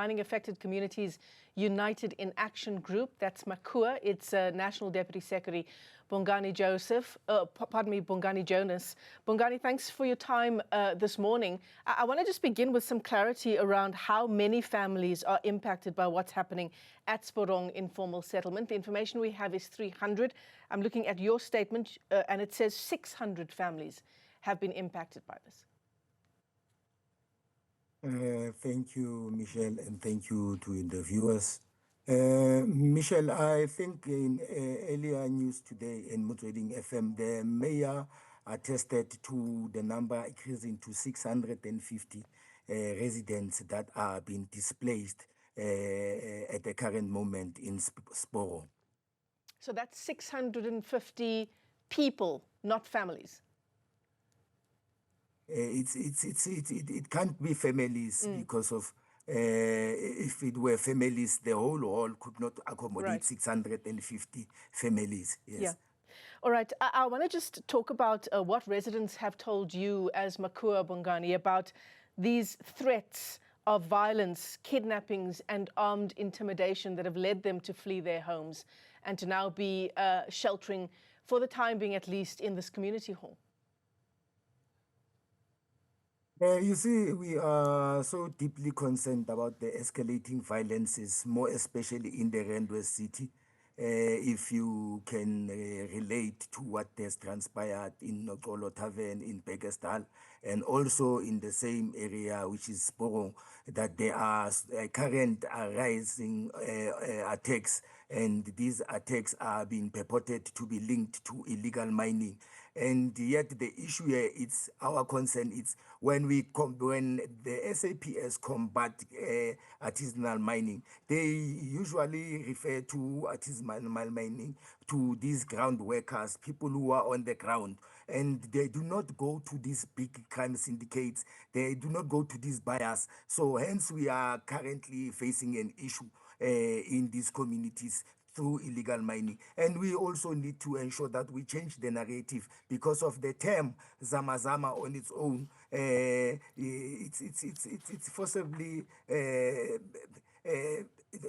Mining Affected Communities United in Action Group, that's MACUA. Its National Deputy Secretary, Bongani Bongani Jonas. Bongani, thanks for your time this morning. I want to just begin with some clarity around how many families are impacted by what's happening at Sporong informal settlement. The information we have is 300. I'm looking at your statement, and it says 600 families have been impacted by this. Thank you, Michelle, and thank you to the viewers. Michelle, I think in earlier news today in Motsweding FM, the mayor attested to the number increasing to 650 residents that are being displaced at the current moment in Sporong. So that's 650 people, not families. It can't be families because of if it were families, the whole hall could not accommodate 650 families. Yes. Yeah. All right. I want to just talk about what residents have told you as MACUA, Bongani, about these threats of violence, kidnappings and armed intimidation that have led them to flee their homes and to now be sheltering, for the time being at least, in this community hall. You see, we are so deeply concerned about the escalating violences, more especially in the Randwe city. If you can relate to what has transpired in Nokolo Tavern in Bekestal, and also in the same area, which is Sporong, that there are current rising attacks, and these attacks are being purported to be linked to illegal mining. And yet the issue here, it's our concern, it's when the SAPS combat artisanal mining, they usually refer to artisanal mining to these ground workers, people who are on the ground, and they do not go to these big crime syndicates, they do not go to these buyers. So hence we are currently facing an issue in these communities through illegal mining. And we also need to ensure that we change the narrative because of the term Zama Zama on its own. It's forcibly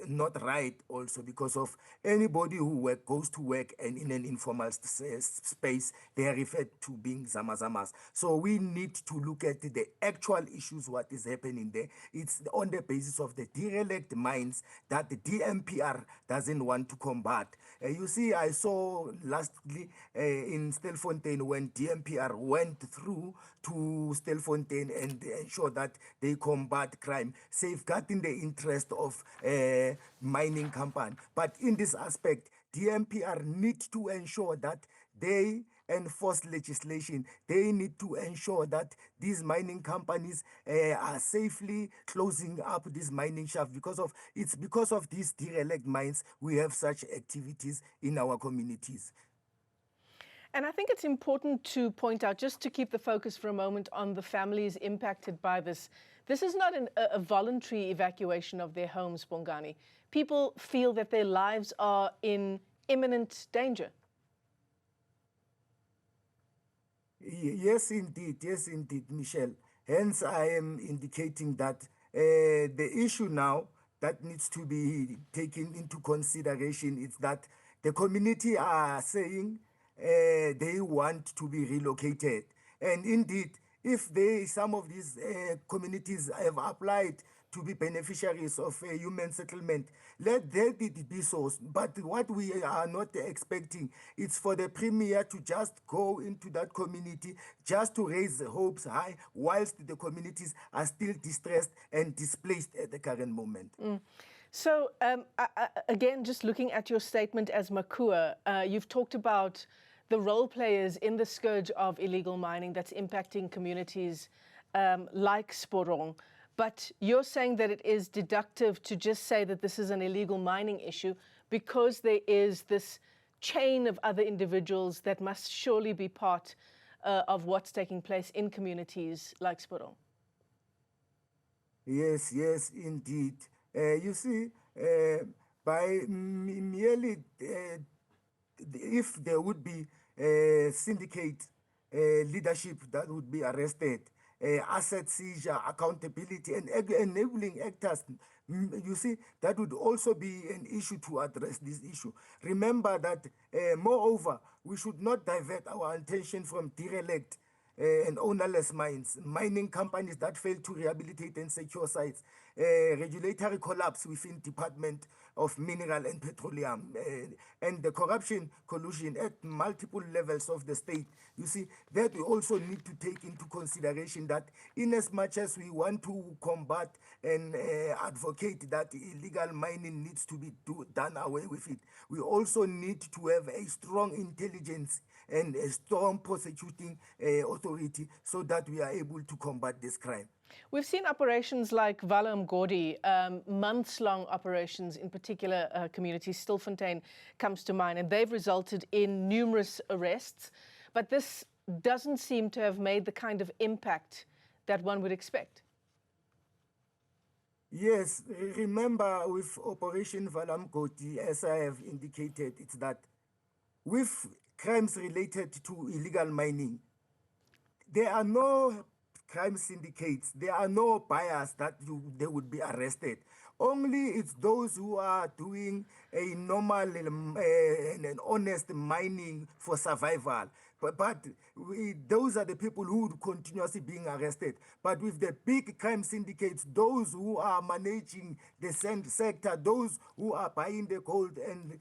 not right also because of anybody who goes to work and in an informal space, they are referred to being Zama Zamas. So we need to look at the actual issues, what is happening there. It's on the basis of the derelict mines that the DMPR doesn't want to combat. You see, I saw lastly in Stelfontein when DMPR went through to Stelfontein and ensure that they combat crime, safeguarding the interest of mining company. But in this aspect, DMPR need to ensure that they enforce legislation. They need to ensure that these mining companies are safely closing up this mining shaft because of these derelict mines we have such activities in our communities. And I think it's important to point out, just to keep the focus for a moment on the families impacted by this. This is not a voluntary evacuation of their homes, Bongani. People feel that their lives are in imminent danger. Yes, indeed, Michelle. Hence, I am indicating that the issue now that needs to be taken into consideration is that the community are saying they want to be relocated. And indeed, if some of these communities have applied to be beneficiaries of a human settlement, let it be so. But what we are not expecting is for the Premier to just go into that community just to raise the hopes high whilst the communities are still distressed and displaced at the current moment. So again, just looking at your statement as MACUA, you've talked about the role players in the scourge of illegal mining that's impacting communities like Sporong. But you're saying that it is deductive to just say that this is an illegal mining issue because there is this chain of other individuals that must surely be part of what's taking place in communities like Sporong. Yes, indeed. You see, by merely if there would be syndicate leadership that would be arrested, asset seizure, accountability, and enabling actors. You see, that would also be an issue to address this issue. Remember that, moreover, we should not divert our attention from derelict and ownerless mines, mining companies that fail to rehabilitate and secure sites, regulatory collapse within Department of Mineral and Petroleum, and the corruption collusion at multiple levels of the state. You see, that we also need to take into consideration that in as much as we want to combat and advocate that illegal mining needs to be done away with it, we also need to have a strong intelligence and a strong prosecuting authority so that we are able to combat this crime. We've seen operations like Vala Mgodi, months-long operations, in particular communities. Stilfontein comes to mind, and they've resulted in numerous arrests. But this doesn't seem to have made the kind of impact that one would expect. Yes, remember with Operation Vala Mgodi, as I have indicated, it's that with crimes related to illegal mining, there are no crime syndicates, there are no buyers that they would be arrested. Only it's those who are doing a normal and honest mining for survival. But those are the people who would continuously being arrested. But with the big crime syndicates, those who are managing the sector, those who are buying the gold and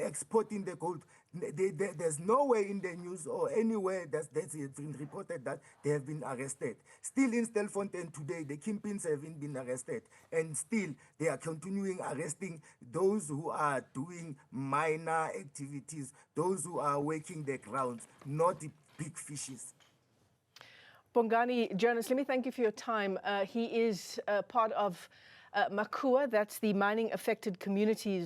exporting the gold, there's nowhere in the news or anywhere that's been reported that they have been arrested. Still in Stilfontein today, the kingpins haven't been arrested, and still they are continuing arresting those who are doing minor activities, those who are working the grounds, not the big fishes. Bongani Jonas, let me thank you for your time. He is part of MACUA, that's the Mining Affected Communities